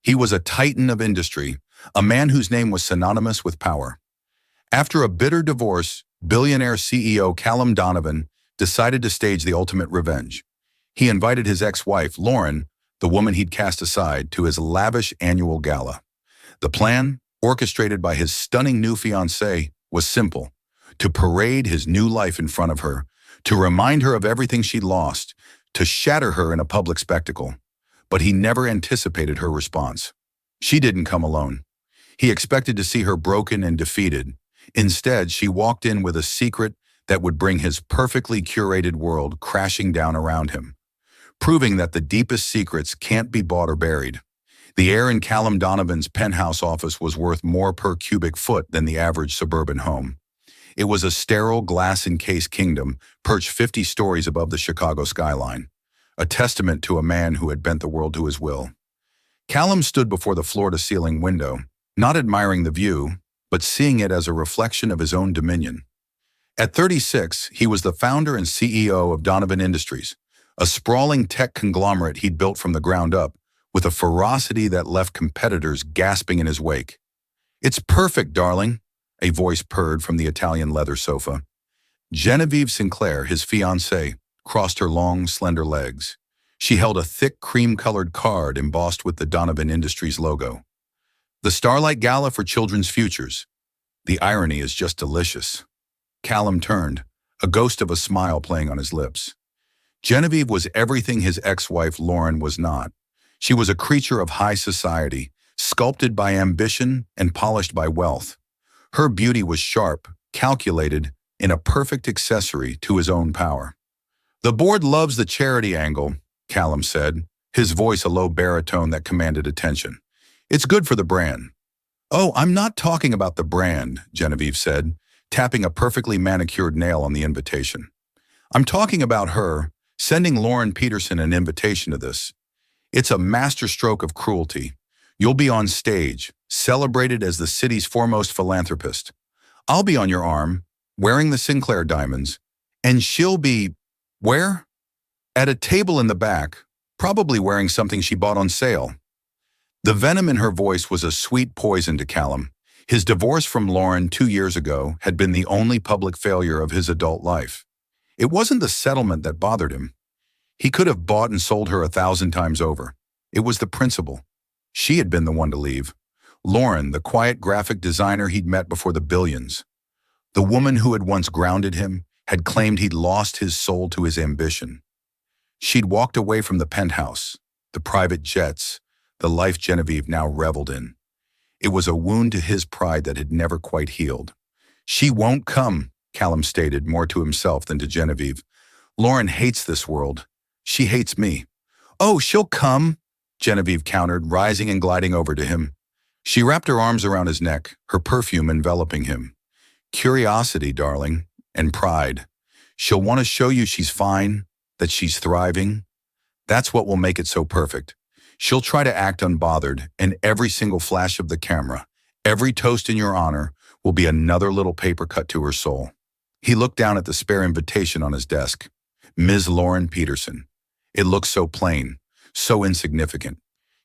He was a titan of industry, a man whose name was synonymous with power. After a bitter divorce, billionaire CEO Callum Donovan decided to stage the ultimate revenge. He invited his ex-wife, Lauren, the woman he'd cast aside, to his lavish annual gala. The plan, orchestrated by his stunning new fiancée, was simple: to parade his new life in front of her, to remind her of everything she'd lost, to shatter her in a public spectacle. But he never anticipated her response. She didn't come alone. He expected to see her broken and defeated. Instead, she walked in with a secret that would bring his perfectly curated world crashing down around him, proving that the deepest secrets can't be bought or buried. The air in Callum Donovan's penthouse office was worth more per cubic foot than the average suburban home. It was a sterile, glass-encased kingdom perched 50 stories above the Chicago skyline, a testament to a man who had bent the world to his will. Callum stood before the floor-to-ceiling window, not admiring the view, but seeing it as a reflection of his own dominion. At 36, he was the founder and CEO of Donovan Industries, a sprawling tech conglomerate he'd built from the ground up, with a ferocity that left competitors gasping in his wake. "It's perfect, darling," a voice purred from the Italian leather sofa. Genevieve Sinclair, his fiancée, crossed her long, slender legs. She held a thick, cream-colored card embossed with the Donovan Industries logo. "The Starlight Gala for Children's Futures." The irony is just delicious. Callum turned, a ghost of a smile playing on his lips. Genevieve was everything his ex-wife Lauren was not. She was a creature of high society, sculpted by ambition and polished by wealth. Her beauty was sharp, calculated, and a perfect accessory to his own power. "The board loves the charity angle," Callum said, his voice a low baritone that commanded attention. "It's good for the brand." "Oh, I'm not talking about the brand," Genevieve said, tapping a perfectly manicured nail on the invitation. "I'm talking about her, sending Lauren Peterson an invitation to this. It's a masterstroke of cruelty. You'll be on stage, celebrated as the city's foremost philanthropist. I'll be on your arm, wearing the Sinclair diamonds, and she'll be, where? At a table in the back, probably wearing something she bought on sale." The venom in her voice was a sweet poison to Callum. His divorce from Lauren 2 years ago had been the only public failure of his adult life. It wasn't the settlement that bothered him. He could have bought and sold her 1,000 times over. It was the principle. She had been the one to leave. Lauren, the quiet graphic designer he'd met before the billions. The woman who had once grounded him, had claimed he'd lost his soul to his ambition. She'd walked away from the penthouse, the private jets, the life Genevieve now reveled in. It was a wound to his pride that had never quite healed. "She won't come," Callum stated, more to himself than to Genevieve. "Lauren hates this world. She hates me." "Oh, she'll come," Genevieve countered, rising and gliding over to him. She wrapped her arms around his neck, her perfume enveloping him. "Curiosity, darling, and pride. She'll want to show you she's fine, that she's thriving. That's what will make it so perfect. She'll try to act unbothered, and every single flash of the camera, every toast in your honor, will be another little paper cut to her soul." He looked down at the spare invitation on his desk. Ms. Lauren Peterson. It looked so plain, so insignificant.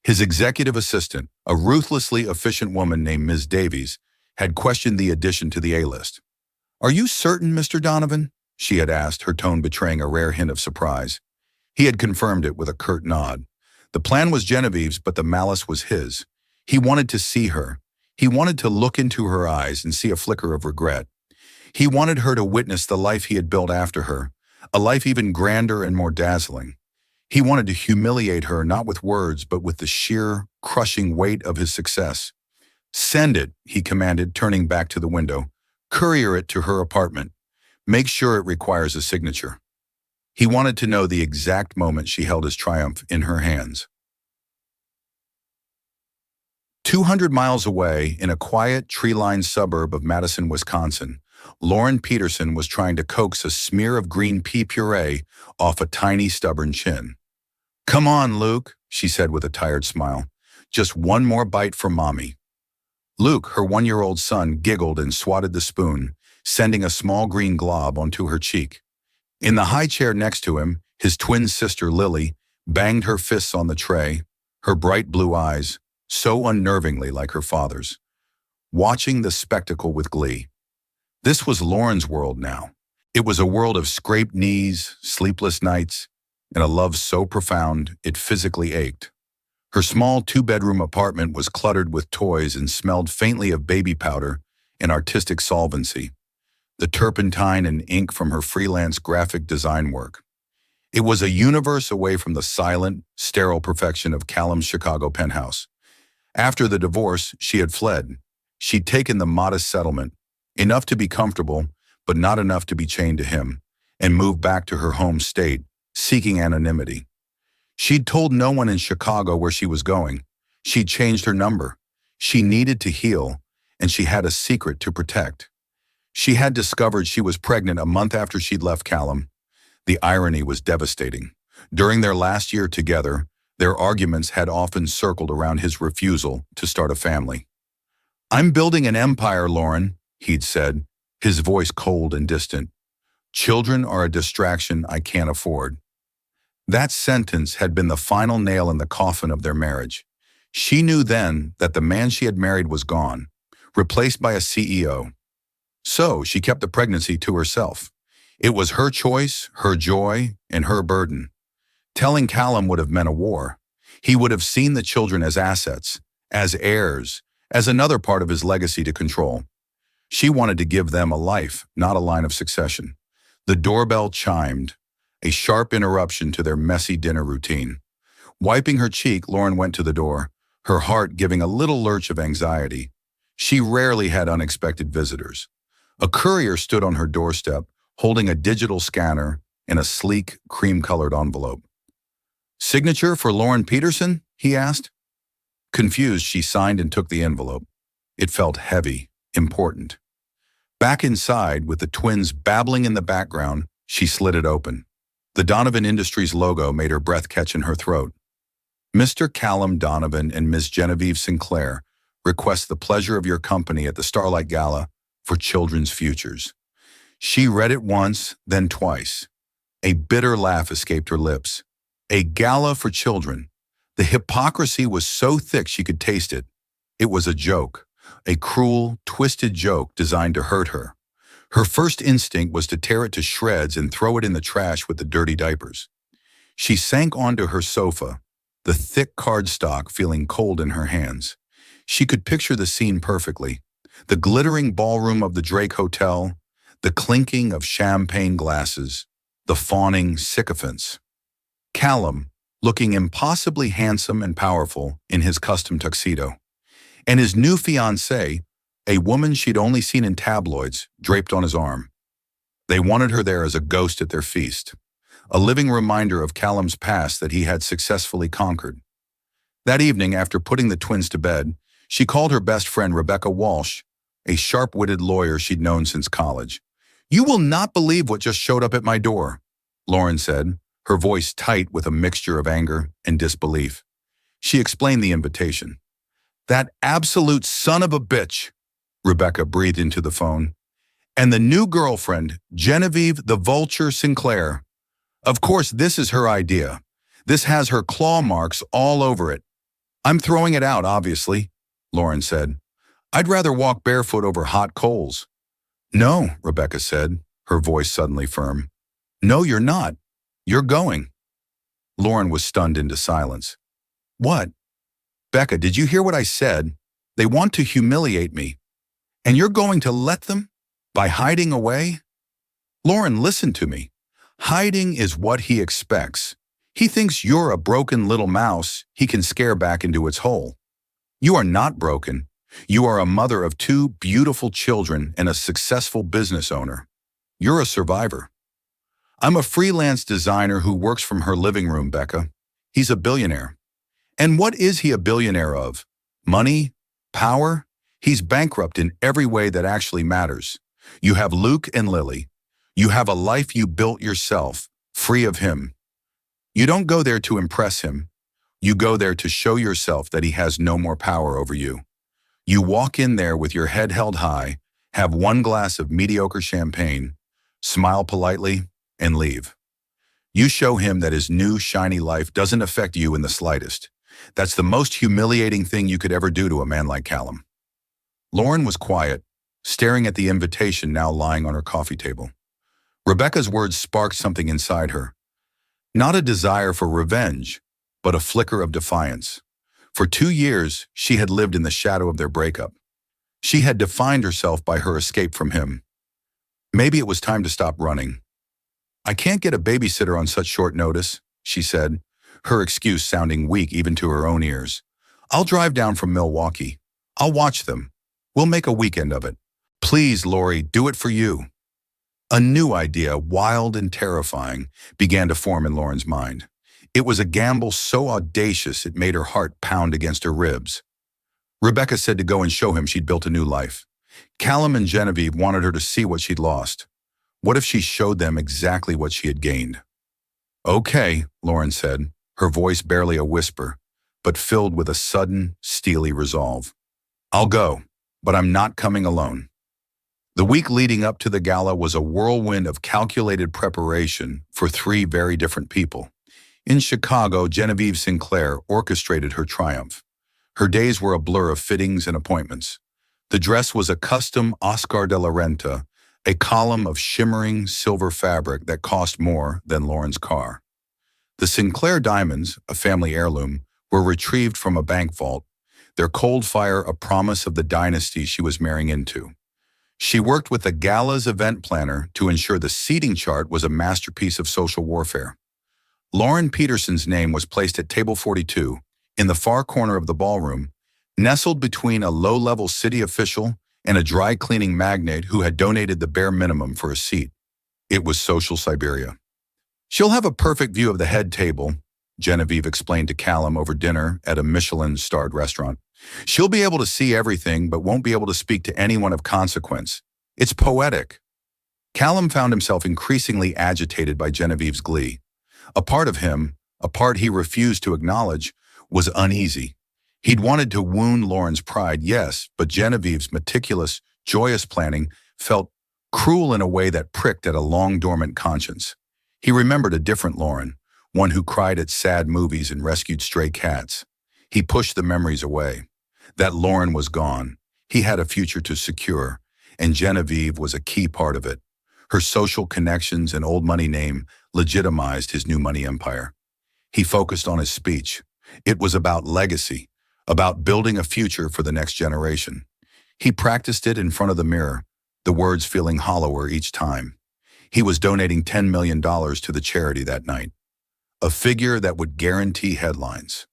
His executive assistant, a ruthlessly efficient woman named Ms. Davies, had questioned the addition to the A-list. "Are you certain, Mr. Donovan?" she had asked, her tone betraying a rare hint of surprise. He had confirmed it with a curt nod. The plan was Genevieve's, but the malice was his. He wanted to see her. He wanted to look into her eyes and see a flicker of regret. He wanted her to witness the life he had built after her, a life even grander and more dazzling. He wanted to humiliate her, not with words, but with the sheer, crushing weight of his success. "Send it," he commanded, turning back to the window. "Courier it to her apartment. Make sure it requires a signature." He wanted to know the exact moment she held his triumph in her hands. 200 miles away, in a quiet, tree-lined suburb of Madison, Wisconsin, Lauren Peterson was trying to coax a smear of green pea puree off a tiny, stubborn chin. "Come on, Luke," she said with a tired smile. "Just one more bite for Mommy." Luke, her 1-year-old son, giggled and swatted the spoon, sending a small green glob onto her cheek. In the high chair next to him, his twin sister, Lily, banged her fists on the tray, her bright blue eyes so unnervingly like her father's, watching the spectacle with glee. This was Lauren's world now. It was a world of scraped knees, sleepless nights, and a love so profound it physically ached. Her small two-bedroom apartment was cluttered with toys and smelled faintly of baby powder and artistic solvency, the turpentine and ink from her freelance graphic design work. It was a universe away from the silent, sterile perfection of Callum's Chicago penthouse. After the divorce, she had fled. She'd taken the modest settlement, enough to be comfortable, but not enough to be chained to him, and moved back to her home state, seeking anonymity. She'd told no one in Chicago where she was going. She'd changed her number. She needed to heal, and she had a secret to protect. She had discovered she was pregnant a month after she'd left Callum. The irony was devastating. During their last year together, their arguments had often circled around his refusal to start a family. "I'm building an empire, Lauren," he'd said, his voice cold and distant. "Children are a distraction I can't afford." That sentence had been the final nail in the coffin of their marriage. She knew then that the man she had married was gone, replaced by a CEO. So she kept the pregnancy to herself. It was her choice, her joy, and her burden. Telling Callum would have meant a war. He would have seen the children as assets, as heirs, as another part of his legacy to control. She wanted to give them a life, not a line of succession. The doorbell chimed, a sharp interruption to their messy dinner routine. Wiping her cheek, Lauren went to the door, her heart giving a little lurch of anxiety. She rarely had unexpected visitors. A courier stood on her doorstep, holding a digital scanner and a sleek, cream-colored envelope. "Signature for Lauren Peterson?" he asked. Confused, she signed and took the envelope. It felt heavy, important. Back inside, with the twins babbling in the background, she slid it open. The Donovan Industries logo made her breath catch in her throat. "Mr. Callum Donovan and Ms. Genevieve Sinclair request the pleasure of your company at the Starlight Gala for Children's Futures." She read it once, then twice. A bitter laugh escaped her lips. A gala for children. The hypocrisy was so thick she could taste it. It was a joke, a cruel, twisted joke designed to hurt her. Her first instinct was to tear it to shreds and throw it in the trash with the dirty diapers. She sank onto her sofa, the thick cardstock feeling cold in her hands. She could picture the scene perfectly. The glittering ballroom of the Drake Hotel, the clinking of champagne glasses, the fawning sycophants. Callum, looking impossibly handsome and powerful in his custom tuxedo. And his new fiancée, a woman she'd only seen in tabloids, draped on his arm. They wanted her there as a ghost at their feast, a living reminder of Callum's past that he had successfully conquered. That evening, after putting the twins to bed, she called her best friend Rebecca Walsh, a sharp-witted lawyer she'd known since college. "You will not believe what just showed up at my door," Lauren said, her voice tight with a mixture of anger and disbelief. She explained the invitation. "That absolute son of a bitch," Rebecca breathed into the phone, "and the new girlfriend, Genevieve the Vulture Sinclair. Of course, this is her idea. This has her claw marks all over it. I'm throwing it out, obviously," Lauren said. "I'd rather walk barefoot over hot coals." "No," Rebecca said, her voice suddenly firm. "No, you're not. You're going." Lauren was stunned into silence. "What?" "Becca, did you hear what I said? They want to humiliate me. And you're going to let them? By hiding away?" "Lauren, listen to me. Hiding is what he expects. He thinks you're a broken little mouse he can scare back into its hole. You are not broken. You are a mother of 2 beautiful children and a successful business owner. You're a survivor." "I'm a freelance designer who works from her living room, Becca. He's a billionaire." "And what is he a billionaire of? Money? Power? He's bankrupt in every way that actually matters. You have Luke and Lily. You have a life you built yourself, free of him. You don't go there to impress him. You go there to show yourself that he has no more power over you. You walk in there with your head held high, have 1 glass of mediocre champagne, smile politely, and leave. You show him that his new, shiny life doesn't affect you in the slightest. That's the most humiliating thing you could ever do to a man like Callum. Lauren was quiet, staring at the invitation now lying on her coffee table. Rebecca's words sparked something inside her. Not a desire for revenge, but a flicker of defiance. For 2 years, she had lived in the shadow of their breakup. She had defined herself by her escape from him. Maybe it was time to stop running. "I can't get a babysitter on such short notice," she said, her excuse sounding weak even to her own ears. "I'll drive down from Milwaukee. I'll watch them. We'll make a weekend of it." "Please, Lori, do it for you." A new idea, wild and terrifying, began to form in Lauren's mind. It was a gamble so audacious it made her heart pound against her ribs. Rebecca said to go and show him she'd built a new life. Callum and Genevieve wanted her to see what she'd lost. What if she showed them exactly what she had gained? "Okay," Lauren said, her voice barely a whisper, but filled with a sudden, steely resolve. "I'll go, but I'm not coming alone." The week leading up to the gala was a whirlwind of calculated preparation for three very different people. In Chicago, Genevieve Sinclair orchestrated her triumph. Her days were a blur of fittings and appointments. The dress was a custom Oscar de la Renta, a column of shimmering silver fabric that cost more than Lauren's car. The Sinclair diamonds, a family heirloom, were retrieved from a bank vault, their cold fire a promise of the dynasty she was marrying into. She worked with the gala's event planner to ensure the seating chart was a masterpiece of social warfare. Lauren Peterson's name was placed at table 42, in the far corner of the ballroom, nestled between a low-level city official and a dry cleaning magnate who had donated the bare minimum for a seat. It was social Siberia. "She'll have a perfect view of the head table," Genevieve explained to Callum over dinner at a Michelin-starred restaurant. "She'll be able to see everything but won't be able to speak to anyone of consequence. It's poetic." Callum found himself increasingly agitated by Genevieve's glee. A part of him, a part he refused to acknowledge, was uneasy. He'd wanted to wound Lauren's pride, yes, but Genevieve's meticulous, joyous planning felt cruel in a way that pricked at a long-dormant conscience. He remembered a different Lauren, one who cried at sad movies and rescued stray cats. He pushed the memories away. That Lauren was gone. He had a future to secure, and Genevieve was a key part of it. Her social connections and old money name legitimized his new money empire. He focused on his speech. It was about legacy, about building a future for the next generation. He practiced it in front of the mirror, the words feeling hollower each time. He was donating $10 million to the charity that night, a figure that would guarantee headlines.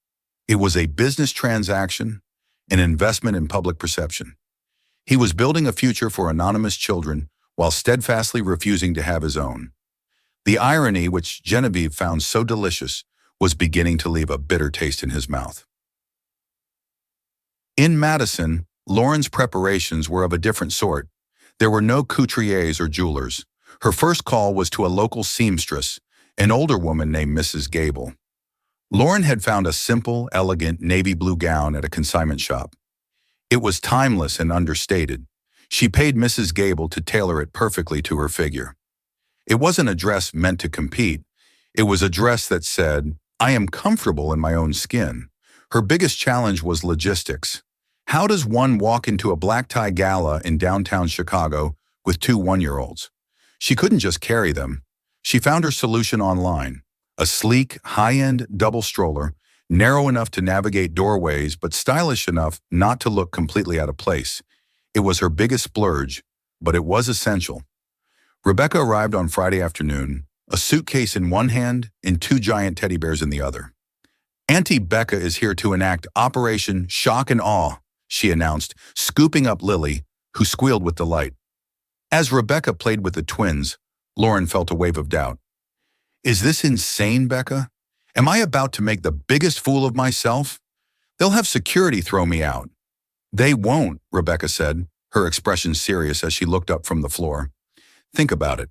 It was a business transaction, an investment in public perception. He was building a future for anonymous children while steadfastly refusing to have his own. The irony, which Genevieve found so delicious, was beginning to leave a bitter taste in his mouth. In Madison, Lauren's preparations were of a different sort. There were no couturiers or jewelers. Her first call was to a local seamstress, an older woman named Mrs. Gable. Lauren had found a simple, elegant navy blue gown at a consignment shop. It was timeless and understated. She paid Mrs. Gable to tailor it perfectly to her figure. It wasn't a dress meant to compete. It was a dress that said, "I am comfortable in my own skin." Her biggest challenge was logistics. How does one walk into a black tie gala in downtown Chicago with two one-year-olds? She couldn't just carry them. She found her solution online. A sleek, high-end double stroller, narrow enough to navigate doorways but stylish enough not to look completely out of place. It was her biggest splurge, but it was essential. Rebecca arrived on Friday afternoon, a suitcase in one hand and two giant teddy bears in the other. "Auntie Becca is here to enact Operation Shock and Awe," she announced, scooping up Lily, who squealed with delight. As Rebecca played with the twins, Lauren felt a wave of doubt. "Is this insane, Becca? Am I about to make the biggest fool of myself? They'll have security throw me out." "They won't," Rebecca said, her expression serious as she looked up from the floor. "Think about it.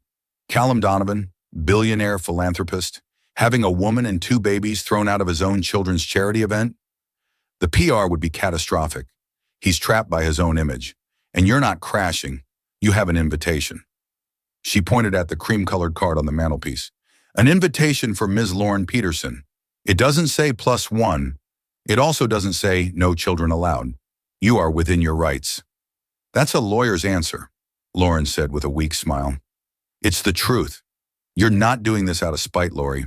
Callum Donovan, billionaire philanthropist, having a woman and two babies thrown out of his own children's charity event? The PR would be catastrophic. He's trapped by his own image. And you're not crashing. You have an invitation." She pointed at the cream-colored card on the mantelpiece. "An invitation for Ms. Lauren Peterson. It doesn't say +1. It also doesn't say no children allowed. You are within your rights. That's a lawyer's answer, Lauren said with a weak smile. It's the truth. You're not doing this out of spite, Lori.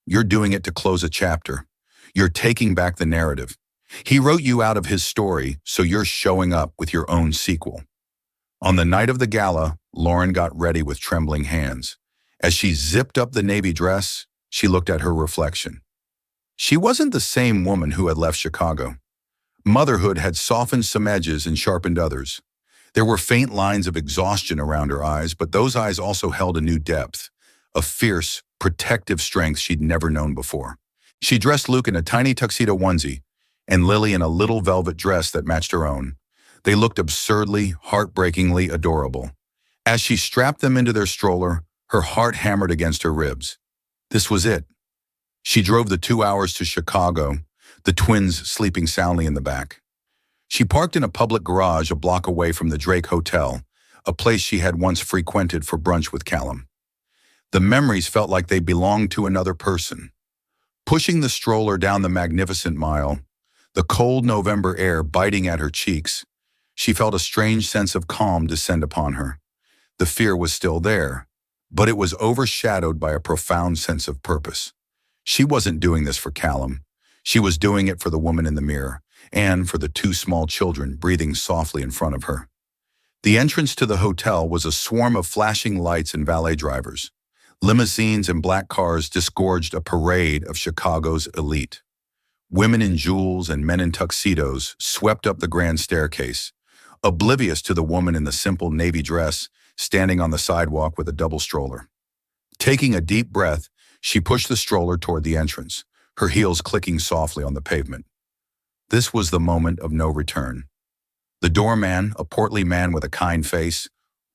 You're doing it to close a chapter. You're taking back the narrative. He wrote you out of his story, so you're showing up with your own sequel. On the night of the gala, Lauren got ready with trembling hands. As she zipped up the navy dress, she looked at her reflection. She wasn't the same woman who had left Chicago. Motherhood had softened some edges and sharpened others. There were faint lines of exhaustion around her eyes, but those eyes also held a new depth, a fierce, protective strength she'd never known before. She dressed Luke in a tiny tuxedo onesie, and Lily in a little velvet dress that matched her own. They looked absurdly, heartbreakingly adorable. As she strapped them into their stroller, her heart hammered against her ribs. This was it. She drove the 2 hours to Chicago, the twins sleeping soundly in the back. She parked in a public garage a block away from the Drake Hotel, a place she had once frequented for brunch with Callum. The memories felt like they belonged to another person. Pushing the stroller down the magnificent mile, the cold November air biting at her cheeks, she felt a strange sense of calm descend upon her. The fear was still there, but it was overshadowed by a profound sense of purpose. She wasn't doing this for Callum. She was doing it for the woman in the mirror, and for the 2 small children breathing softly in front of her. The entrance to the hotel was a swarm of flashing lights and valet drivers. Limousines and black cars disgorged a parade of Chicago's elite. Women in jewels and men in tuxedos swept up the grand staircase, oblivious to the woman in the simple navy dress standing on the sidewalk with a double stroller. Taking a deep breath, she pushed the stroller toward the entrance, her heels clicking softly on the pavement. This was the moment of no return. The doorman, a portly man with a kind face,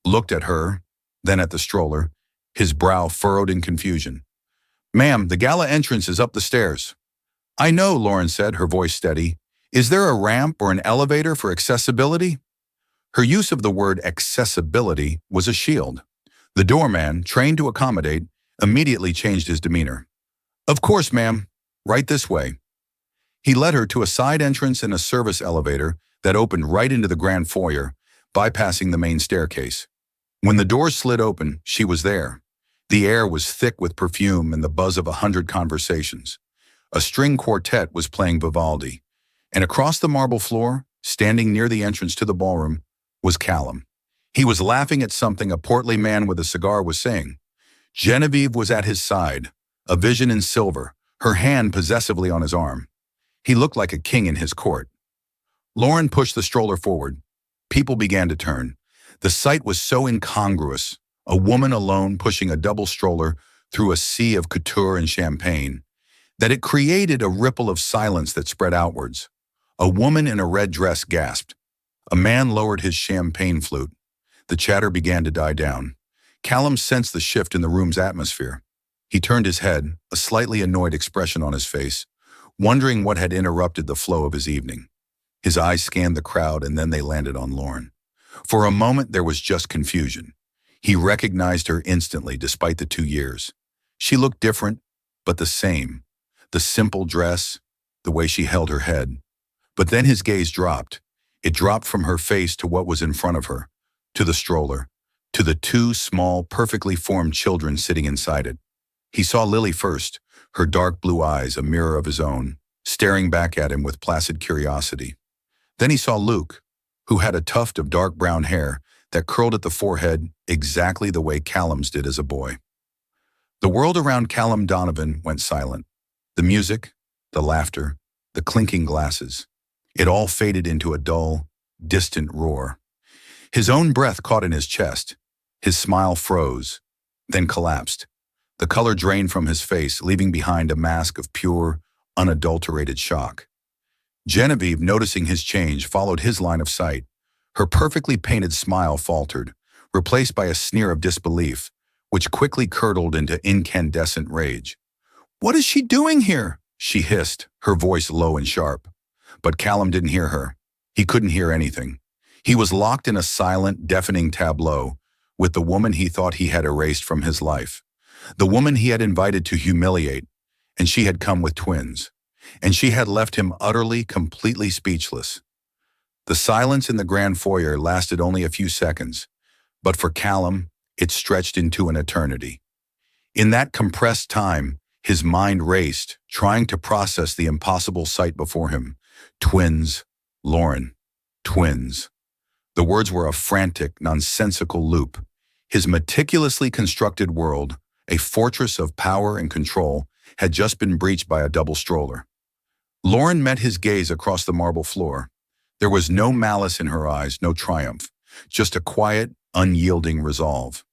looked at her, then at the stroller, his brow furrowed in confusion. "Ma'am, the gala entrance is up the stairs." "I know," Lauren said, her voice steady. "Is there a ramp or an elevator for accessibility?" Her use of the word accessibility was a shield. The doorman, trained to accommodate, immediately changed his demeanor. "Of course, ma'am. Right this way." He led her to a side entrance and a service elevator that opened right into the grand foyer, bypassing the main staircase. When the doors slid open, she was there. The air was thick with perfume and the buzz of 100 conversations. A string quartet was playing Vivaldi, and across the marble floor, standing near the entrance to the ballroom, was Callum. He was laughing at something a portly man with a cigar was saying. Genevieve was at his side, a vision in silver, her hand possessively on his arm. He looked like a king in his court. Lauren pushed the stroller forward. People began to turn. The sight was so incongruous, a woman alone pushing a double stroller through a sea of couture and champagne, that it created a ripple of silence that spread outwards. A woman in a red dress gasped. A man lowered his champagne flute. The chatter began to die down. Callum sensed the shift in the room's atmosphere. He turned his head, a slightly annoyed expression on his face, wondering what had interrupted the flow of his evening. His eyes scanned the crowd and then they landed on Lauren. For a moment there was just confusion. He recognized her instantly despite the 2 years. She looked different, but the same. The simple dress, the way she held her head. But then his gaze dropped. It dropped from her face to what was in front of her, to the stroller, to the 2 small, perfectly formed children sitting inside it. He saw Lily first, her dark blue eyes a mirror of his own, staring back at him with placid curiosity. Then he saw Luke, who had a tuft of dark brown hair that curled at the forehead exactly the way Callum's did as a boy. The world around Callum Donovan went silent. The music, the laughter, the clinking glasses, it all faded into a dull, distant roar. His own breath caught in his chest. His smile froze, then collapsed. The color drained from his face, leaving behind a mask of pure, unadulterated shock. Genevieve, noticing his change, followed his line of sight. Her perfectly painted smile faltered, replaced by a sneer of disbelief, which quickly curdled into incandescent rage. "What is she doing here?" she hissed, her voice low and sharp. But Callum didn't hear her. He couldn't hear anything. He was locked in a silent, deafening tableau with the woman he thought he had erased from his life. The woman he had invited to humiliate, and she had come with twins. and she had left him utterly, completely speechless. The silence in the grand foyer lasted only a few seconds, but for Callum, it stretched into an eternity. In that compressed time, his mind raced, trying to process the impossible sight before him. Twins, Lauren, twins. The words were a frantic, nonsensical loop. His meticulously constructed world, a fortress of power and control, had just been breached by a double stroller. Lauren met his gaze across the marble floor. There was no malice in her eyes, no triumph, just a quiet, unyielding resolve.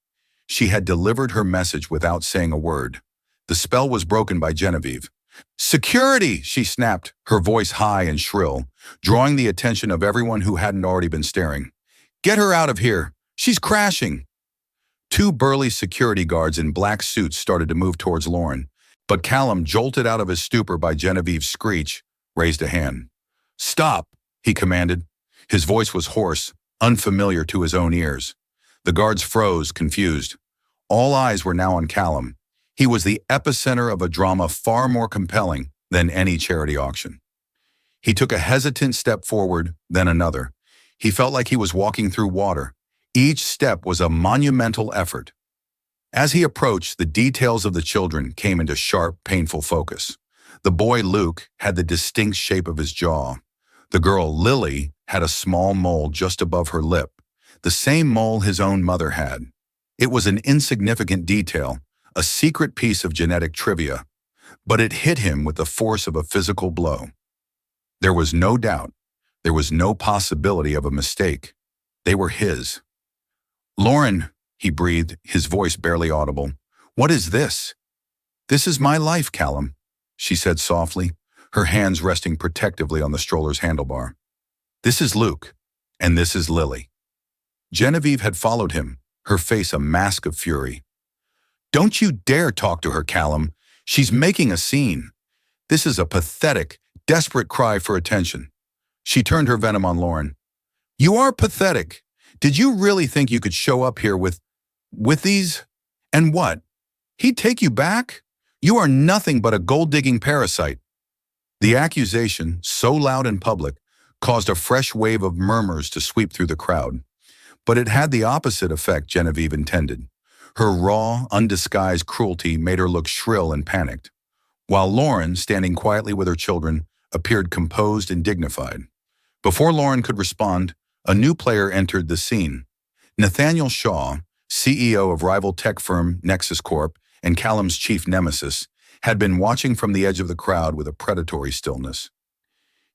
She had delivered her message without saying a word. The spell was broken by Genevieve. "Security!" she snapped, her voice high and shrill, drawing the attention of everyone who hadn't already been staring. "Get her out of here! She's crashing!" Two burly security guards in black suits started to move towards Lauren, but Callum, jolted out of his stupor by Genevieve's screech, raised a hand. "Stop!" he commanded. His voice was hoarse, unfamiliar to his own ears. The guards froze, confused. All eyes were now on Callum. He was the epicenter of a drama far more compelling than any charity auction. He took a hesitant step forward, then another. He felt like he was walking through water. Each step was a monumental effort. As he approached, the details of the children came into sharp, painful focus. The boy, Luke, had the distinct shape of his jaw. The girl, Lily, had a small mole just above her lip, the same mole his own mother had. It was an insignificant detail, a secret piece of genetic trivia, but it hit him with the force of a physical blow. There was no doubt. There was no possibility of a mistake. They were his. "Lauren," he breathed, his voice barely audible. "What is this?" "This is my life, Callum," she said softly, her hands resting protectively on the stroller's handlebar. "This is Luke, and this is Lily." Genevieve had followed him, her face a mask of fury. "Don't you dare talk to her, Callum. She's making a scene. This is a pathetic, desperate cry for attention." She turned her venom on Lauren. "You are pathetic. Did you really think you could show up here with these? And what? He'd take you back? You are nothing but a gold-digging parasite." The accusation, so loud and public, caused a fresh wave of murmurs to sweep through the crowd. But it had the opposite effect Genevieve intended. Her raw, undisguised cruelty made her look shrill and panicked, while Lauren, standing quietly with her children, appeared composed and dignified. Before Lauren could respond, a new player entered the scene. Nathaniel Shaw, CEO of rival tech firm Nexus Corp and Callum's chief nemesis, had been watching from the edge of the crowd with a predatory stillness.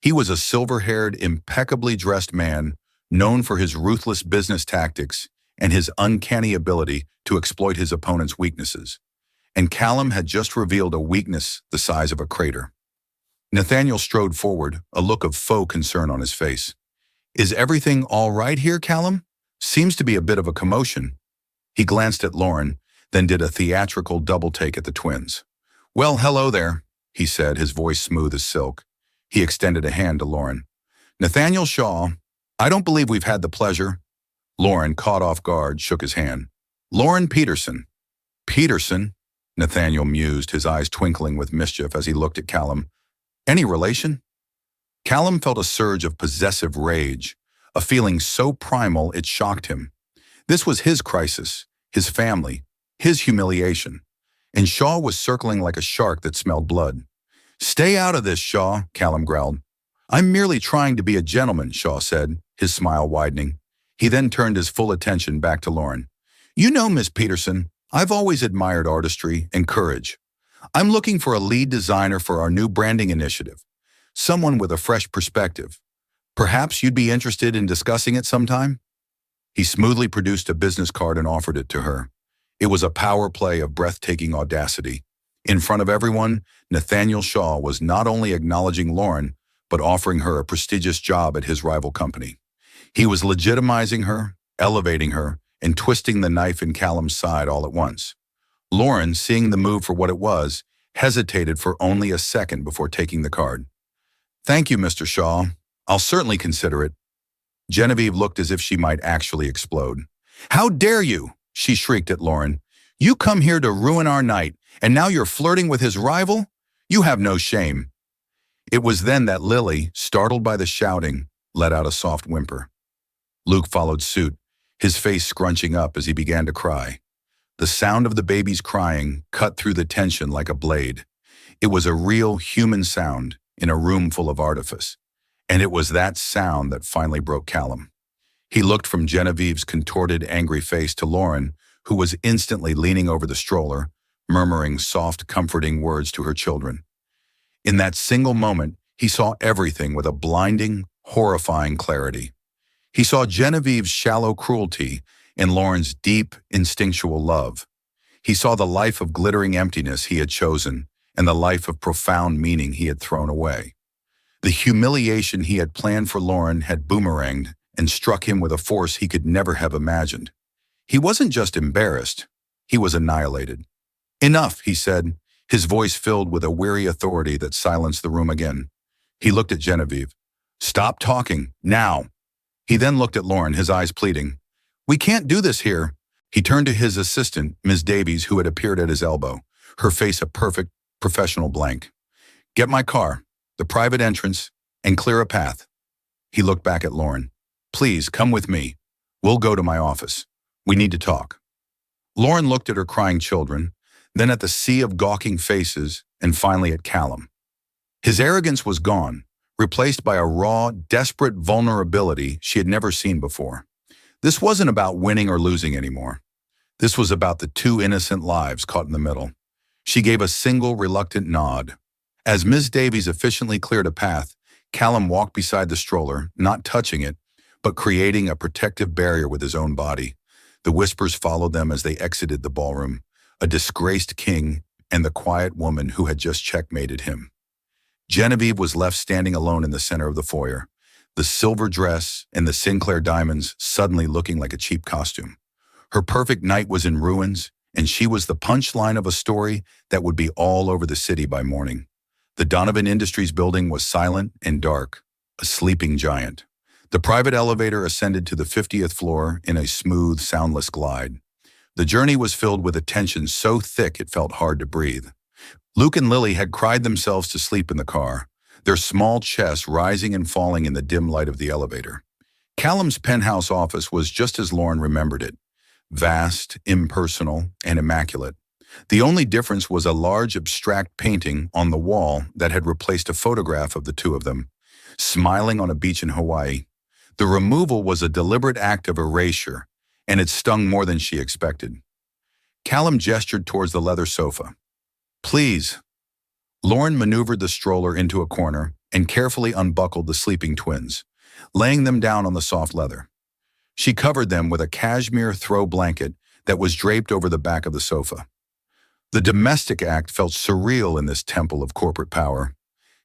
He was a silver-haired, impeccably dressed man, known for his ruthless business tactics and his uncanny ability to exploit his opponent's weaknesses. And Callum had just revealed a weakness the size of a crater. Nathaniel strode forward, a look of faux concern on his face. "Is everything all right here, Callum? Seems to be a bit of a commotion." He glanced at Lauren, then did a theatrical double-take at the twins. "Well, hello there," he said, his voice smooth as silk. He extended a hand to Lauren. "Nathaniel Shaw, I don't believe we've had the pleasure." Lauren, caught off guard, shook his hand. "Lauren Peterson." "Peterson?" Nathaniel mused, his eyes twinkling with mischief as he looked at Callum. "Any relation?" Callum felt a surge of possessive rage, a feeling so primal it shocked him. This was his crisis, his family, his humiliation. And Shaw was circling like a shark that smelled blood. "Stay out of this, Shaw," Callum growled. "I'm merely trying to be a gentleman," Shaw said, his smile widening. He then turned his full attention back to Lauren. "You know, Miss Peterson, I've always admired artistry and courage. I'm looking for a lead designer for our new branding initiative, someone with a fresh perspective. Perhaps you'd be interested in discussing it sometime?" He smoothly produced a business card and offered it to her. It was a power play of breathtaking audacity. In front of everyone, Nathaniel Shaw was not only acknowledging Lauren, but offering her a prestigious job at his rival company. He was legitimizing her, elevating her, and twisting the knife in Callum's side all at once. Lauren, seeing the move for what it was, hesitated for only a second before taking the card. "Thank you, Mr. Shaw. I'll certainly consider it." Genevieve looked as if she might actually explode. "How dare you?" she shrieked at Lauren. "You come here to ruin our night, and now you're flirting with his rival? You have no shame." It was then that Lily, startled by the shouting, let out a soft whimper. Luke followed suit, his face scrunching up as he began to cry. The sound of the baby's crying cut through the tension like a blade. It was a real human sound in a room full of artifice. And it was that sound that finally broke Callum. He looked from Genevieve's contorted, angry face to Lauren, who was instantly leaning over the stroller, murmuring soft, comforting words to her children. In that single moment, he saw everything with a blinding, horrifying clarity. He saw Genevieve's shallow cruelty and Lauren's deep, instinctual love. He saw the life of glittering emptiness he had chosen and the life of profound meaning he had thrown away. The humiliation he had planned for Lauren had boomeranged and struck him with a force he could never have imagined. He wasn't just embarrassed, he was annihilated. "Enough," he said, his voice filled with a weary authority that silenced the room again. He looked at Genevieve. "Stop talking, now." He then looked at Lauren, his eyes pleading. "We can't do this here." He turned to his assistant, Ms. Davies, who had appeared at his elbow, her face a perfect, professional blank. "Get my car, the private entrance, and clear a path." He looked back at Lauren. "Please, come with me. We'll go to my office. We need to talk." Lauren looked at her crying children, then at the sea of gawking faces, and finally at Callum. His arrogance was gone, replaced by a raw, desperate vulnerability she had never seen before. This wasn't about winning or losing anymore. This was about the two innocent lives caught in the middle. She gave a single reluctant nod. As Ms. Davies efficiently cleared a path, Callum walked beside the stroller, not touching it, but creating a protective barrier with his own body. The whispers followed them as they exited the ballroom, a disgraced king and the quiet woman who had just checkmated him. Genevieve was left standing alone in the center of the foyer, the silver dress and the Sinclair diamonds suddenly looking like a cheap costume. Her perfect night was in ruins, and she was the punchline of a story that would be all over the city by morning. The Donovan Industries building was silent and dark, a sleeping giant. The private elevator ascended to the 50th floor in a smooth, soundless glide. The journey was filled with a tension so thick it felt hard to breathe. Luke and Lily had cried themselves to sleep in the car, their small chests rising and falling in the dim light of the elevator. Callum's penthouse office was just as Lauren remembered it, vast, impersonal, and immaculate. The only difference was a large abstract painting on the wall that had replaced a photograph of the two of them, smiling on a beach in Hawaii. The removal was a deliberate act of erasure, and it stung more than she expected. Callum gestured towards the leather sofa. "Please." Lauren maneuvered the stroller into a corner and carefully unbuckled the sleeping twins, laying them down on the soft leather. She covered them with a cashmere throw blanket that was draped over the back of the sofa. The domestic act felt surreal in this temple of corporate power.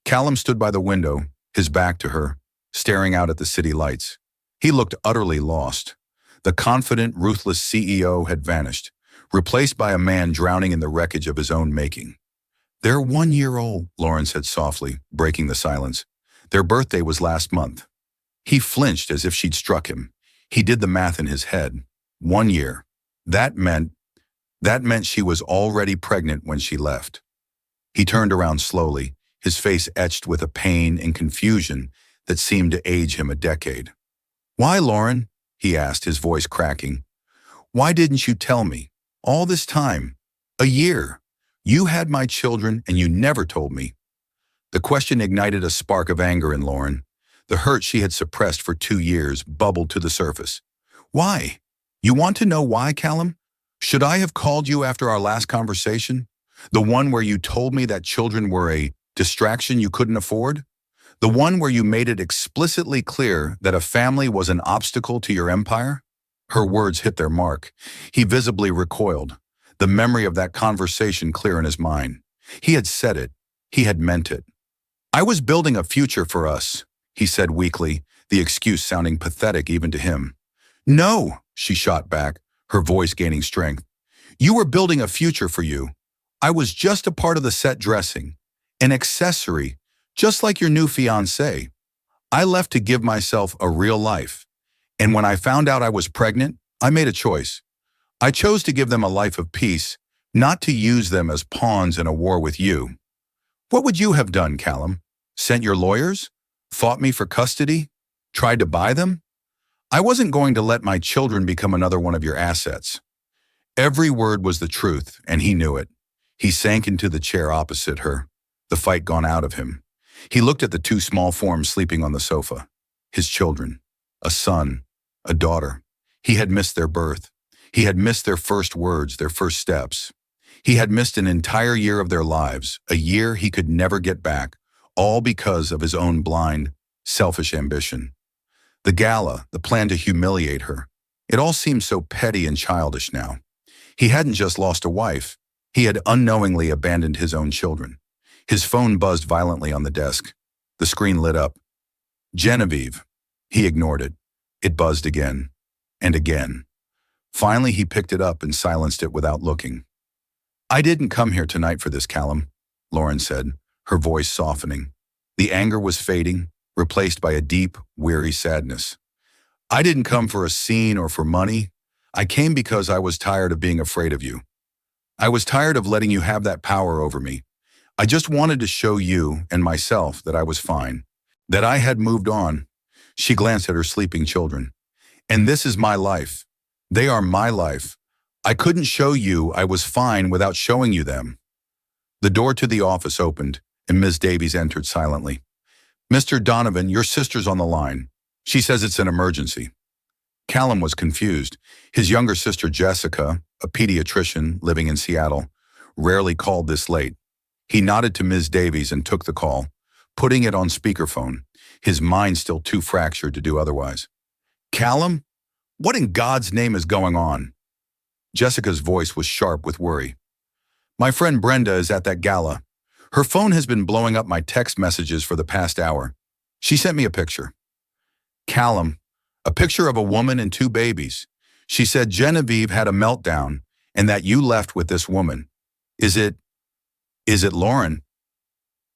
Callum stood by the window, his back to her, staring out at the city lights. He looked utterly lost. The confident, ruthless CEO had vanished, replaced by a man drowning in the wreckage of his own making. "They're 1 year old," Lauren said softly, breaking the silence. "Their birthday was last month." He flinched as if she'd struck him. He did the math in his head. 1 year. That meant she was already pregnant when she left. He turned around slowly, his face etched with a pain and confusion that seemed to age him a decade. "Why, Lauren?" he asked, his voice cracking. "Why didn't you tell me? All this time. A year. You had my children and you never told me." The question ignited a spark of anger in Lauren. The hurt she had suppressed for 2 years bubbled to the surface. "Why? You want to know why, Callum? Should I have called you after our last conversation? The one where you told me that children were a distraction you couldn't afford? The one where you made it explicitly clear that a family was an obstacle to your empire?" Her words hit their mark. He visibly recoiled, the memory of that conversation clear in his mind. He had said it. He had meant it. "I was building a future for us," he said weakly, the excuse sounding pathetic even to him. "No," she shot back, her voice gaining strength. "You were building a future for you. I was just a part of the set dressing, an accessory, just like your new fiancé. I left to give myself a real life. And when I found out I was pregnant, I made a choice. I chose to give them a life of peace, not to use them as pawns in a war with you. What would you have done, Callum? Sent your lawyers? Fought me for custody? Tried to buy them? I wasn't going to let my children become another one of your assets. Every word was the truth, and he knew it. He sank into the chair opposite her, the fight gone out of him. He looked at the two small forms sleeping on the sofa. His children. A son. A daughter. He had missed their birth. He had missed their first words, their first steps. He had missed an entire year of their lives, a year he could never get back, all because of his own blind, selfish ambition. The gala, the plan to humiliate her. It all seemed so petty and childish now. He hadn't just lost a wife. He had unknowingly abandoned his own children. His phone buzzed violently on the desk. The screen lit up. Genevieve. He ignored it. It buzzed again. And again. Finally, he picked it up and silenced it without looking. I didn't come here tonight for this, Callum, Lauren said, her voice softening. The anger was fading, replaced by a deep, weary sadness. I didn't come for a scene or for money. I came because I was tired of being afraid of you. I was tired of letting you have that power over me. I just wanted to show you and myself that I was fine, that I had moved on. She glanced at her sleeping children. And this is my life. They are my life. I couldn't show you I was fine without showing you them. The door to the office opened, and Ms. Davies entered silently. Mr. Donovan, your sister's on the line. She says it's an emergency. Callum was confused. His younger sister, Jessica, a pediatrician living in Seattle, rarely called this late. He nodded to Ms. Davies and took the call, putting it on speakerphone, his mind still too fractured to do otherwise. Callum? What in God's name is going on? Jessica's voice was sharp with worry. My friend Brenda is at that gala. Her phone has been blowing up my text messages for the past hour. She sent me a picture. Callum, a picture of a woman and two babies. She said Genevieve had a meltdown and that you left with this woman. Is it Lauren?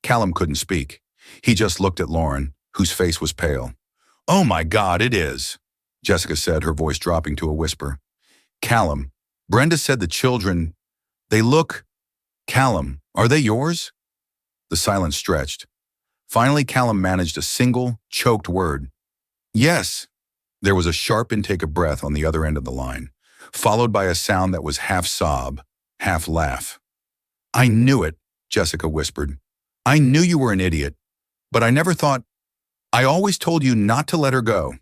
Callum couldn't speak. He just looked at Lauren, whose face was pale. Oh my God, it is, Jessica said, her voice dropping to a whisper. Callum, Brenda said the children, they look. Callum, are they yours? The silence stretched. Finally, Callum managed a single, choked word. Yes. There was a sharp intake of breath on the other end of the line, followed by a sound that was half sob, half laugh. I knew it, Jessica whispered. I knew you were an idiot, but I never thought. I always told you not to let her go.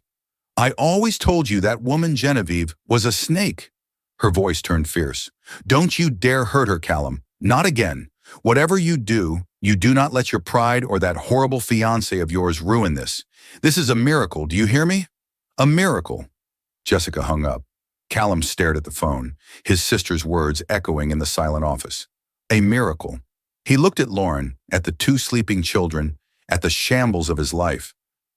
I always told you that woman Genevieve was a snake. Her voice turned fierce. Don't you dare hurt her, Callum. Not again. Whatever you do not let your pride or that horrible fiancé of yours ruin this. This is a miracle, do you hear me? A miracle. Jessica hung up. Callum stared at the phone, his sister's words echoing in the silent office. A miracle. He looked at Lauren, at the two sleeping children, at the shambles of his life.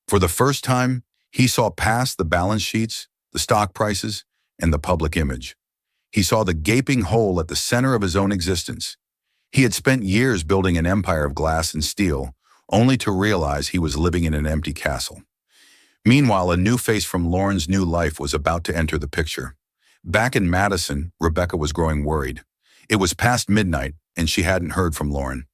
For the first time, he saw past the balance sheets, the stock prices, and the public image. He saw the gaping hole at the center of his own existence. He had spent years building an empire of glass and steel, only to realize he was living in an empty castle. Meanwhile, a new face from Lauren's new life was about to enter the picture. Back in Madison, Rebecca was growing worried. It was past midnight, and she hadn't heard from Lauren.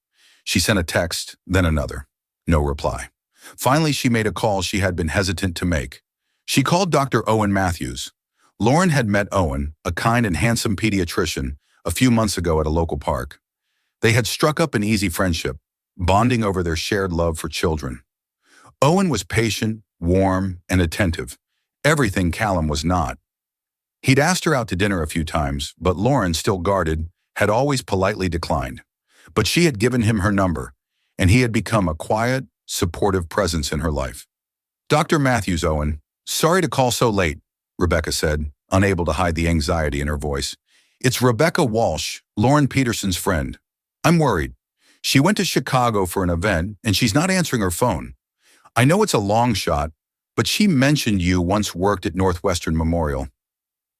She sent a text, then another. No reply. Finally, she made a call she had been hesitant to make. She called Dr. Owen Matthews. Lauren had met Owen, a kind and handsome pediatrician, a few months ago at a local park. They had struck up an easy friendship, bonding over their shared love for children. Owen was patient, warm, and attentive, everything Callum was not. He'd asked her out to dinner a few times, but Lauren, still guarded, had always politely declined. But she had given him her number, and he had become a quiet, supportive presence in her life. Dr. Matthews, Owen, sorry to call so late, Rebecca said, unable to hide the anxiety in her voice. It's Rebecca Walsh, Lauren Peterson's friend. I'm worried. She went to Chicago for an event, and she's not answering her phone. I know it's a long shot, but she mentioned you once worked at Northwestern Memorial.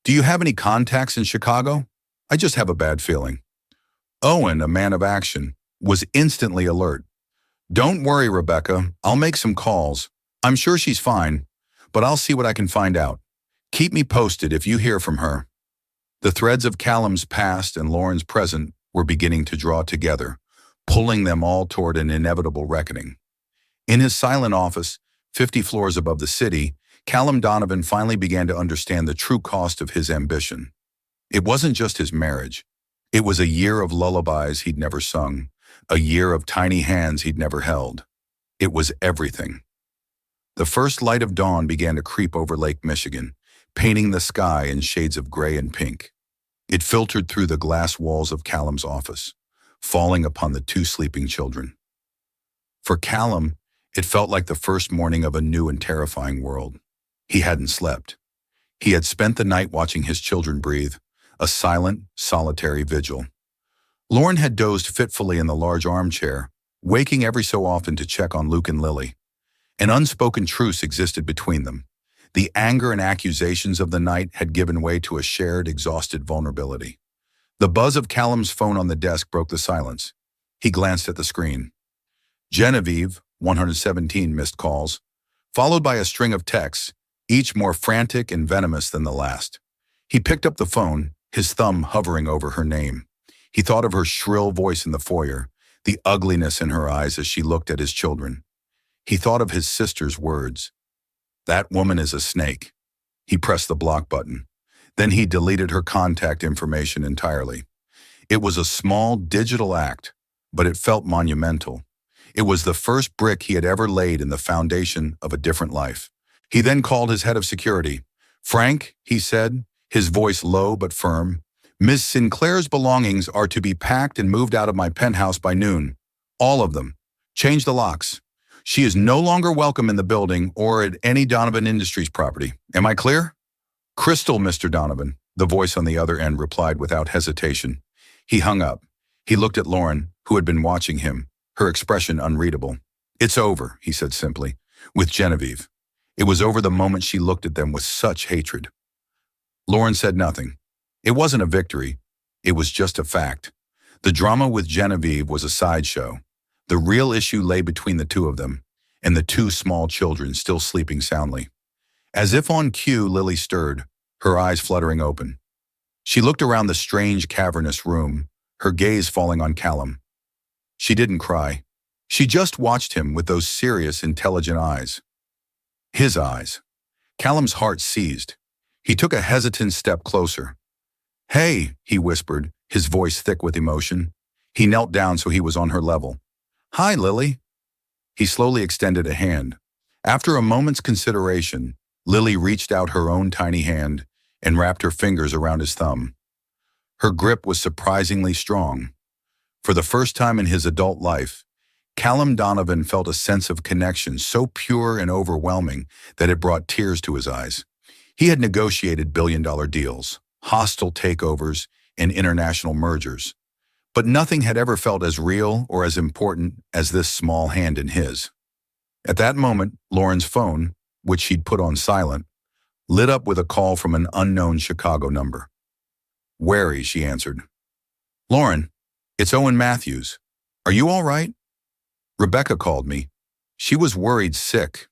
Do you have any contacts in Chicago? I just have a bad feeling. Owen, a man of action, was instantly alert. Don't worry, Rebecca. I'll make some calls. I'm sure she's fine, but I'll see what I can find out. Keep me posted if you hear from her. The threads of Callum's past and Lauren's present were beginning to draw together, pulling them all toward an inevitable reckoning. In his silent office, 50 floors above the city, Callum Donovan finally began to understand the true cost of his ambition. It wasn't just his marriage. It was a year of lullabies he'd never sung, a year of tiny hands he'd never held. It was everything. The first light of dawn began to creep over Lake Michigan, painting the sky in shades of gray and pink. It filtered through the glass walls of Callum's office, falling upon the two sleeping children. For Callum, it felt like the first morning of a new and terrifying world. He hadn't slept. He had spent the night watching his children breathe, a silent, solitary vigil. Lauren had dozed fitfully in the large armchair, waking every so often to check on Luke and Lily. An unspoken truce existed between them. The anger and accusations of the night had given way to a shared, exhausted vulnerability. The buzz of Callum's phone on the desk broke the silence. He glanced at the screen. Genevieve, 117 missed calls, followed by a string of texts, each more frantic and venomous than the last. He picked up the phone, his thumb hovering over her name. He thought of her shrill voice in the foyer, the ugliness in her eyes as she looked at his children. He thought of his sister's words. "That woman is a snake." He pressed the block button. Then he deleted her contact information entirely. It was a small digital act, but it felt monumental. It was the first brick he had ever laid in the foundation of a different life. He then called his head of security. "Frank," he said, his voice low but firm, "Ms. Sinclair's belongings are to be packed and moved out of my penthouse by noon. All of them. Change the locks. She is no longer welcome in the building or at any Donovan Industries property. Am I clear?" "Crystal, Mr. Donovan," the voice on the other end replied without hesitation. He hung up. He looked at Lauren, who had been watching him, her expression unreadable. "It's over," he said simply, with Genevieve. It was over the moment she looked at them with such hatred. Lauren said nothing. It wasn't a victory. It was just a fact. The drama with Genevieve was a sideshow. The real issue lay between the two of them, and the two small children still sleeping soundly. As if on cue, Lily stirred, her eyes fluttering open. She looked around the strange, cavernous room, her gaze falling on Callum. She didn't cry. She just watched him with those serious, intelligent eyes. His eyes. Callum's heart seized. He took a hesitant step closer. "Hey," he whispered, his voice thick with emotion. He knelt down so he was on her level. "Hi, Lily." He slowly extended a hand. After a moment's consideration, Lily reached out her own tiny hand and wrapped her fingers around his thumb. Her grip was surprisingly strong. For the first time in his adult life, Callum Donovan felt a sense of connection so pure and overwhelming that it brought tears to his eyes. He had negotiated billion-dollar deals, hostile takeovers, and international mergers. But nothing had ever felt as real or as important as this small hand in his. At that moment, Lauren's phone, which she'd put on silent, lit up with a call from an unknown Chicago number. "Wary," she answered. "Lauren, it's Owen Matthews. Are you all right?" "Rebecca called me. She was worried sick."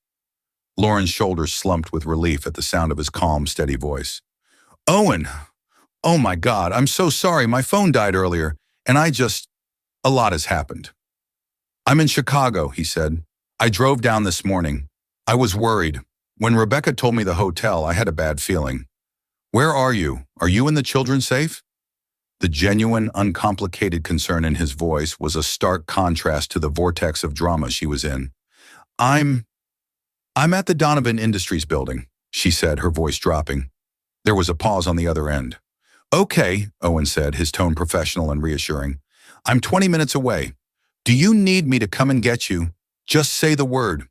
Lauren's shoulders slumped with relief at the sound of his calm, steady voice. "Owen! Oh my God, I'm so sorry. My phone died earlier, and a lot has happened." "I'm in Chicago," he said. "I drove down this morning. I was worried. When Rebecca told me the hotel, I had a bad feeling. Where are you? Are you and the children safe?" The genuine, uncomplicated concern in his voice was a stark contrast to the vortex of drama she was in. I'm at the Donovan Industries building," she said, her voice dropping. There was a pause on the other end. "Okay," Owen said, his tone professional and reassuring. "I'm 20 minutes away. Do you need me to come and get you? Just say the word."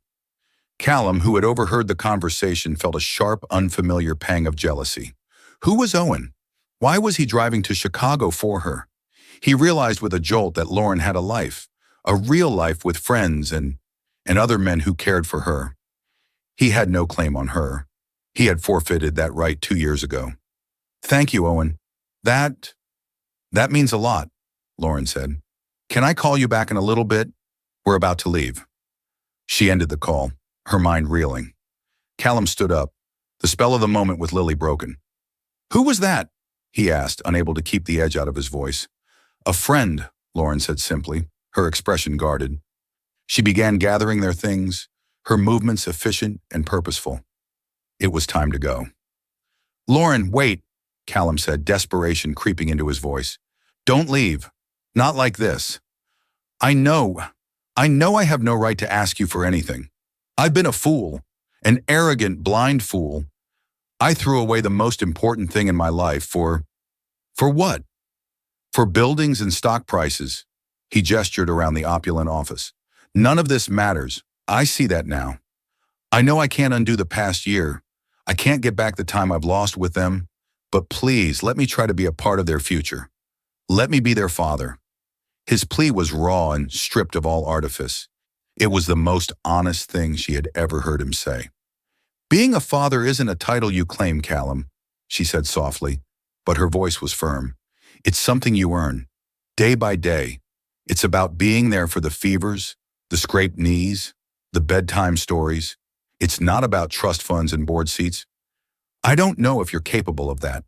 Callum, who had overheard the conversation, felt a sharp, unfamiliar pang of jealousy. Who was Owen? Why was he driving to Chicago for her? He realized with a jolt that Lauren had a life, a real life with friends and other men who cared for her. He had no claim on her. He had forfeited that right 2 years ago. "Thank you, Owen. That means a lot," Lauren said. "Can I call you back in a little bit? We're about to leave." She ended the call, her mind reeling. Callum stood up, the spell of the moment with Lily broken. "Who was that?" he asked, unable to keep the edge out of his voice. "A friend," Lauren said simply, her expression guarded. She began gathering their things, her movements efficient and purposeful. It was time to go. "Lauren, wait," Callum said, desperation creeping into his voice. "Don't leave. Not like this. I know, I have no right to ask you for anything. I've been a fool, an arrogant, blind fool. I threw away the most important thing in my life for what? For buildings and stock prices." He gestured around the opulent office. "None of this matters. I see that now. I know I can't undo the past year. I can't get back the time I've lost with them, but please let me try to be a part of their future. Let me be their father." His plea was raw and stripped of all artifice. It was the most honest thing she had ever heard him say. "Being a father isn't a title you claim, Callum," she said softly, but her voice was firm. "It's something you earn, day by day. It's about being there for the fevers, the scraped knees, the bedtime stories. It's not about trust funds and board seats. I don't know if you're capable of that."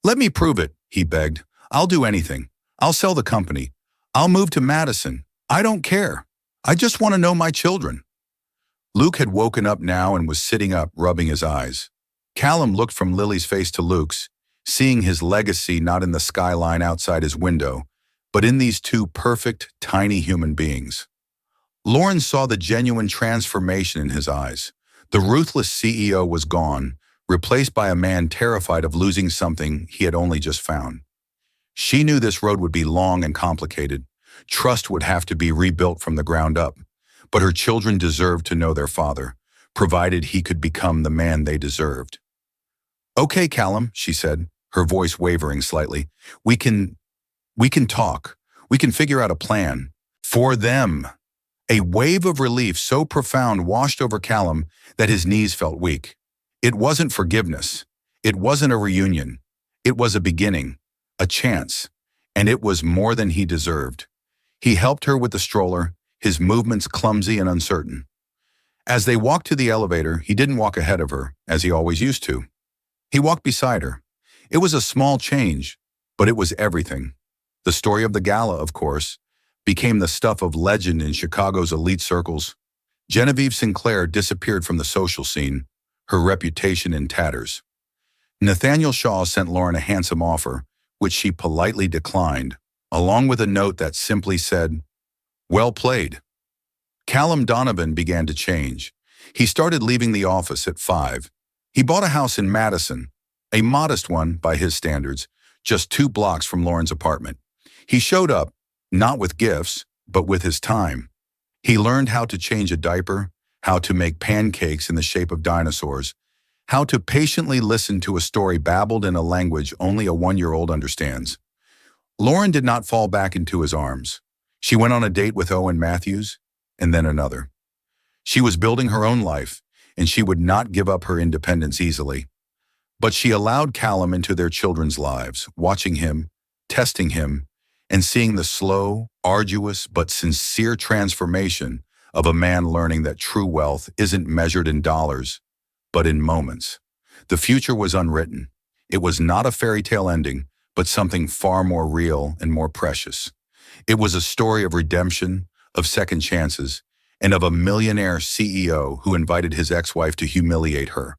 "Let me prove it," he begged. "I'll do anything. I'll sell the company. I'll move to Madison. I don't care. I just want to know my children." Luke had woken up now and was sitting up, rubbing his eyes. Callum looked from Lily's face to Luke's, seeing his legacy not in the skyline outside his window, but in these two perfect, tiny human beings. Lauren saw the genuine transformation in his eyes. The ruthless CEO was gone, replaced by a man terrified of losing something he had only just found. She knew this road would be long and complicated. Trust would have to be rebuilt from the ground up. But her children deserved to know their father, provided he could become the man they deserved. "Okay, Callum," she said, her voice wavering slightly. We can talk. We can figure out a plan. For them." A wave of relief so profound washed over Callum that his knees felt weak. It wasn't forgiveness. It wasn't a reunion. It was a beginning, a chance, and it was more than he deserved. He helped her with the stroller, his movements clumsy and uncertain. As they walked to the elevator, he didn't walk ahead of her, as he always used to. He walked beside her. It was a small change, but it was everything. The story of the gala, of course, became the stuff of legend in Chicago's elite circles. Genevieve Sinclair disappeared from the social scene, her reputation in tatters. Nathaniel Shaw sent Lauren a handsome offer, which she politely declined, along with a note that simply said, "Well played." Callum Donovan began to change. He started leaving the office at 5. He bought a house in Madison, a modest one by his standards, just 2 blocks from Lauren's apartment. He showed up, not with gifts, but with his time. He learned how to change a diaper, how to make pancakes in the shape of dinosaurs, how to patiently listen to a story babbled in a language only a 1-year-old understands. Lauren did not fall back into his arms. She went on a date with Owen Matthews, and then another. She was building her own life, and she would not give up her independence easily. But she allowed Callum into their children's lives, watching him, testing him, and seeing the slow, arduous, but sincere transformation of a man learning that true wealth isn't measured in dollars, but in moments. The future was unwritten. It was not a fairy tale ending, but something far more real and more precious. It was a story of redemption, of second chances, and of a millionaire CEO who invited his ex-wife to humiliate her,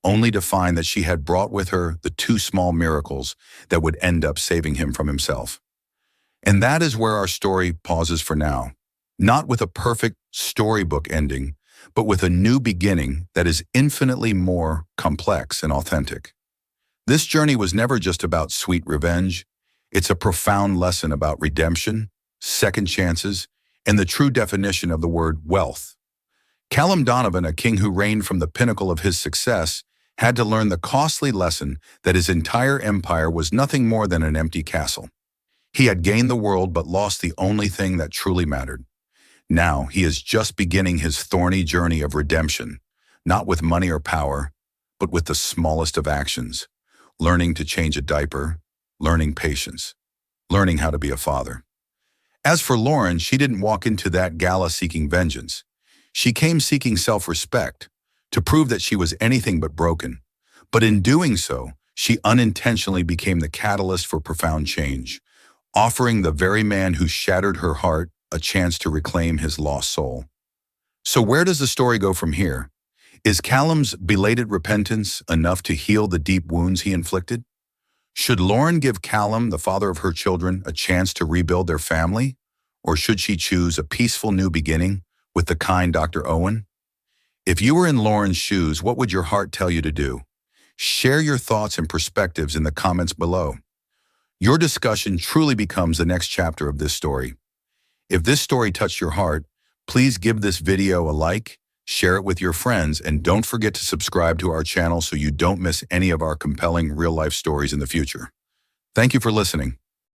only to find that she had brought with her the 2 small miracles that would end up saving him from himself. And that is where our story pauses for now, not with a perfect storybook ending, but with a new beginning that is infinitely more complex and authentic. This journey was never just about sweet revenge. It's a profound lesson about redemption, second chances, and the true definition of the word wealth. Callum Donovan, a king who reigned from the pinnacle of his success, had to learn the costly lesson that his entire empire was nothing more than an empty castle. He had gained the world but lost the only thing that truly mattered. Now he is just beginning his thorny journey of redemption, not with money or power, but with the smallest of actions, learning to change a diaper, learning patience, learning how to be a father. As for Lauren, she didn't walk into that gala seeking vengeance. She came seeking self-respect, to prove that she was anything but broken. But in doing so, she unintentionally became the catalyst for profound change, offering the very man who shattered her heart a chance to reclaim his lost soul. So where does the story go from here? Is Callum's belated repentance enough to heal the deep wounds he inflicted? Should Lauren give Callum, the father of her children, a chance to rebuild their family? Or should she choose a peaceful new beginning with the kind Dr. Owen? If you were in Lauren's shoes, what would your heart tell you to do? Share your thoughts and perspectives in the comments below. Your discussion truly becomes the next chapter of this story. If this story touched your heart, please give this video a like, share it with your friends, and don't forget to subscribe to our channel so you don't miss any of our compelling real-life stories in the future. Thank you for listening.